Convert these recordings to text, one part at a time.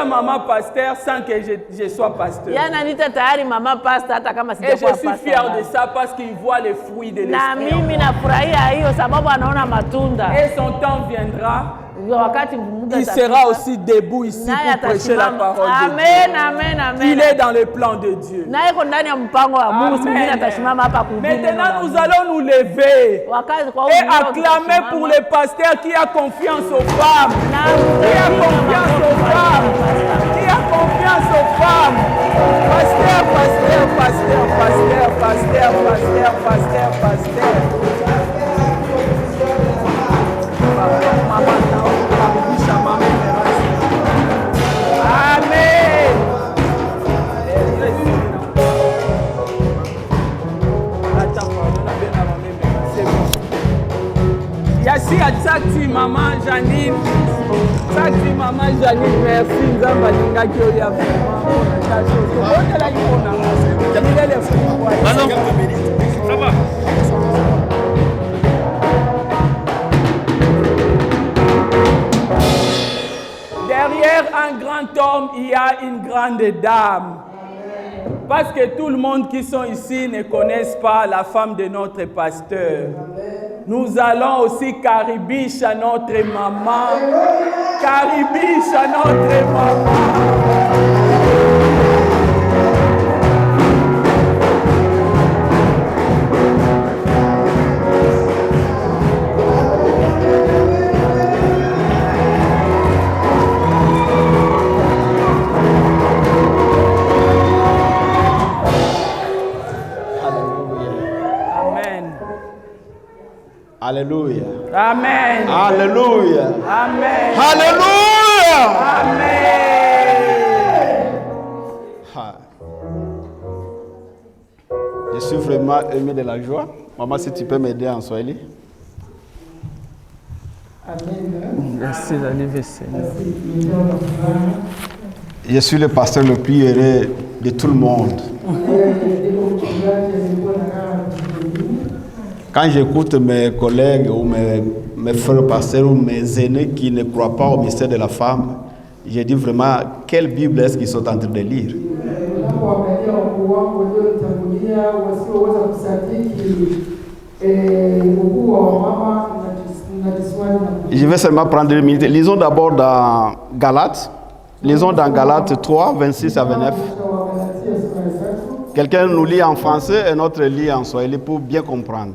maman pasteur sans que je sois pasteur. Et je suis fier de ça parce qu'il voit les fruits de l'esprit. Et son temps viendra. Il sera aussi debout ici pour prêcher la parole de Dieu. Il est dans le plan de Dieu. Amen. Maintenant, nous allons nous lever et acclamer pour le pasteur qui a confiance aux femmes. Qui a confiance aux femmes. Qui a confiance aux femmes. Pasteur, pasteur, pasteur, pasteur, pasteur, pasteur, pasteur, pasteur. Amen. Yassi Atsati, maman Janine. Atsati, maman Janine, merci. Nzamba linga ki oya vraiment. Ça va. Derrière un grand homme, il y a une grande dame. Parce que tout le monde qui sont ici ne connaissent pas la femme de notre pasteur. Nous allons aussi caribiche à notre maman. Caribiche à notre maman. Alléluia. Amen. Alléluia. Amen. Alléluia. Amen. Je suis vraiment ému de la joie. Maman, si tu peux m'aider en Swahili. Amen. Merci d'arriver, Seigneur. Je suis le pasteur le plus heureux de tout le monde. Quand j'écoute mes collègues ou mes frères pasteurs ou mes aînés qui ne croient pas au mystère de la femme, je dis vraiment, quelle Bible est-ce qu'ils sont en train de lire? Je vais seulement prendre 2 minutes. Lisons d'abord dans Galates. Lisons dans Galates 3, 26 à 29. Quelqu'un nous lit en français et notre lit en swahili pour bien comprendre.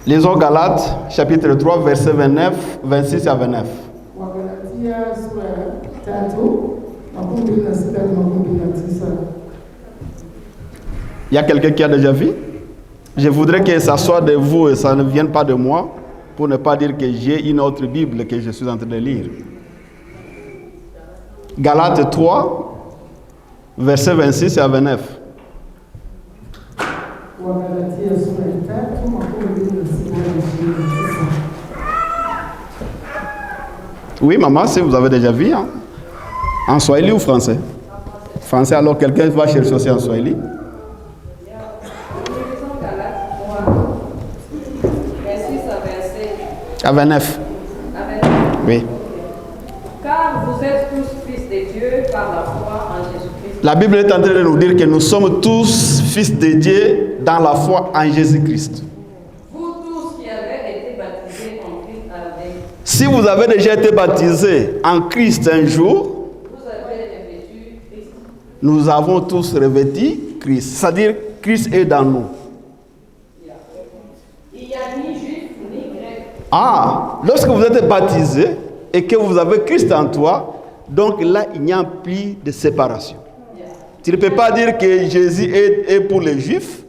Lisons Galates, chapitre 3, versets 29, 26 à 29. Il y a quelqu'un qui a déjà vu? Je voudrais que ça soit de vous et ça ne vienne pas de moi, pour ne pas dire que j'ai une autre Bible que je suis en train de lire. Galates 3, versets 26 à 29. Oui, maman, si vous avez déjà vu, hein? En swahili ou français? Français, alors quelqu'un va chercher aussi en swahili. À 29. Oui. Car vous êtes tous fils de Dieu par la foi en Jésus-Christ. La Bible est en train de nous dire que nous sommes tous fils de Dieu dans la foi en Jésus-Christ. Vous tous qui avez été baptisés en Christ avec. Si vous avez déjà été baptisés en Christ un jour, vous avez revêtu Christ. Nous avons tous revêtu Christ. C'est-à-dire, Christ est dans nous. Il n'y a ni juif ni grec. Ah, lorsque vous êtes baptisé et que vous avez Christ en toi, donc là, il n'y a plus de séparation. Tu ne peux pas dire que Jésus est pour les Juifs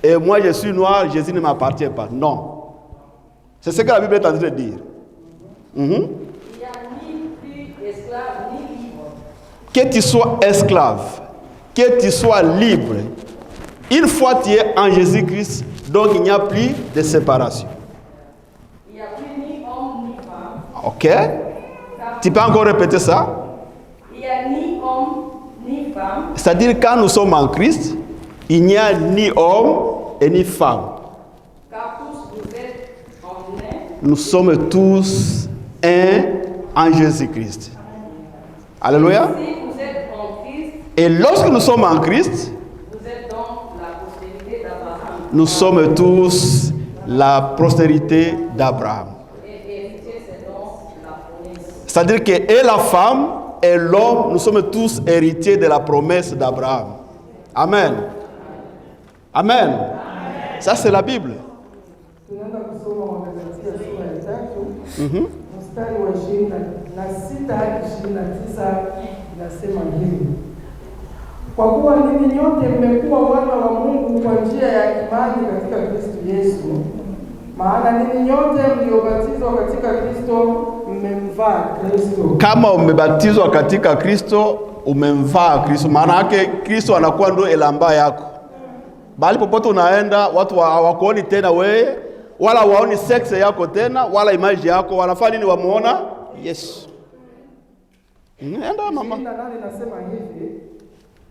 et moi je suis noir, Jésus ne m'appartient pas. Non. C'est ce que la Bible est en train de dire. Il n'y a ni plus esclave ni libre. Que tu sois esclave, que tu sois libre, une fois tu es en Jésus-Christ, donc il n'y a plus de séparation. Il n'y a plus ni homme ni femme. Ok? Tu peux encore répéter ça? Il n'y a ni homme ni femme. C'est-à-dire quand nous sommes en Christ, il n'y a ni homme et ni femme. Car tous vous êtes nous sommes tous un en Jésus-Christ. Alléluia. Si vous êtes en Christ, Et lorsque nous sommes en Christ, vous êtes donc la postérité d'Abraham nous sommes tous la postérité d'Abraham. et héritier, c'est donc la promesse. C'est-à-dire que et la femme et l'homme, nous sommes tous héritiers de la promesse d'Abraham. Amen. Amen. Ça, c'est la Bible. Tunaenda kusoma Wagalatia sura ya 3 mstari wa 26 hadi 29, inasema hivi: kwa kuwa ninyi nyote mmekuwa wana wa Mungu kwa njia ya imani katika Kristo Yesu, maana ninyi nyote mliobatizwa katika Kristo mmemvaa Kristo. Kama umebatizwa katika Kristo, umemvaa Kristo. Maana yake Kristo anakuwa ndio elamba yako. Bali popote unaenda, watu hawakuoni tena wewe, wala waoni sexe yako tena, wala image yako. Wanafanya nini? Wamuona Yesu. Enda mama. 28 nasema hivi: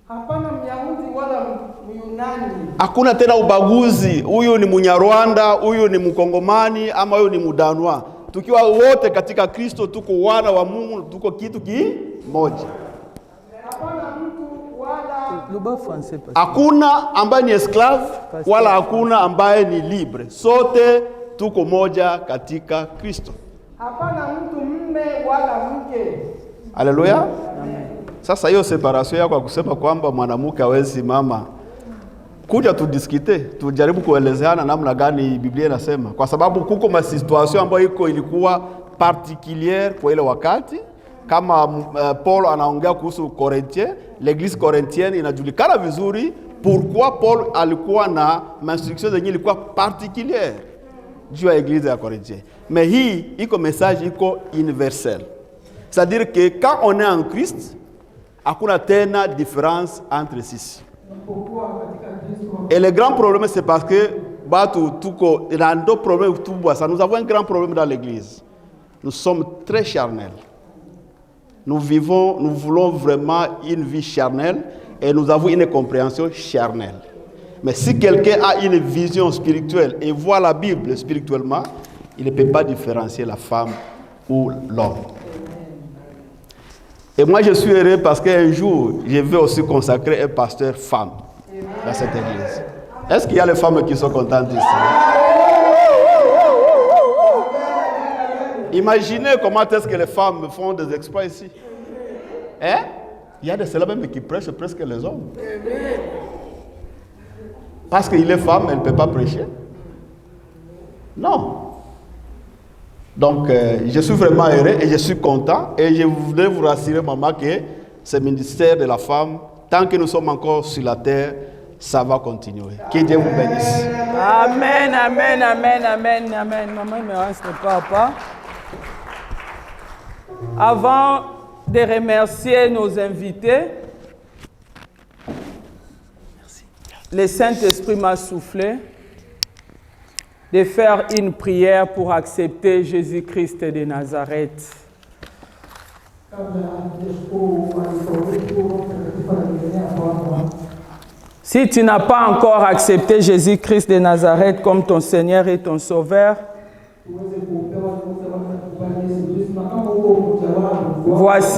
hapana Myahudi wala Myunani, Hakuna tena ubaguzi. Huyu ni Munyarwanda, huyu ni Mkongomani, ama huyu ni Mudanwa. Tukiwa wote katika Kristo, tuko wana wa Mungu, tuko kitu kimoja. hapana mtu wala Le bas français, pasteur. Hakuna ambaye ni esclave wala hakuna ambaye ni libre. Sote tuko moja katika Kristo. hapana mtu mme wala mke. Haleluya. Sasa hiyo separation yako ya kusema kwamba mwanamke hawezi mama, kuja tudiskite, tujaribu kuelezeana namna gani Biblia inasema, kwa sababu kuko ma situation ambayo ilikuwa particulière kwa ile wakati. Kama Paul anaongea kuhusu Corinthiens, l'église corinthienne inajulikana vizuri pourquoi Paul alikuwa na instruction zenye ilikuwa particulière juu ya église ya Corinthiens. Mais hii iko message iko universel. C'est-à-dire que quand on est en Christ, hakuna tena différence entre sisi. Et le grand problème, c'est parce que nous avons un grand problème dans l'église. Nous sommes très charnels. Nous voulons vraiment une vie charnelle et nous avons une compréhension charnelle. Mais si quelqu'un a une vision spirituelle et voit la Bible spirituellement, il ne peut pas différencier la femme ou l'homme. Et moi, je suis heureux parce qu'un jour, je vais aussi consacrer un pasteur femme dans cette église. Est-ce qu'il y a les femmes qui sont contentes ici? Imaginez comment est-ce que les femmes font des exploits ici. Hein? Il y a des célèbres même qui prêchent presque les hommes. Parce qu'il est femme, elle ne peut pas prêcher. Non. Donc, je suis vraiment heureux et je suis content. Et je voudrais vous rassurer, maman, que ce ministère de la femme, tant que nous sommes encore sur la terre, ça va continuer. Que Dieu vous bénisse. Amen, amen, amen, amen, amen. Maman, il me reste pas. Avant de remercier nos invités, le Saint-Esprit m'a soufflé de faire une prière pour accepter Jésus-Christ de Nazareth. Si tu n'as pas encore accepté Jésus-Christ de Nazareth comme ton Seigneur et ton Sauveur, voici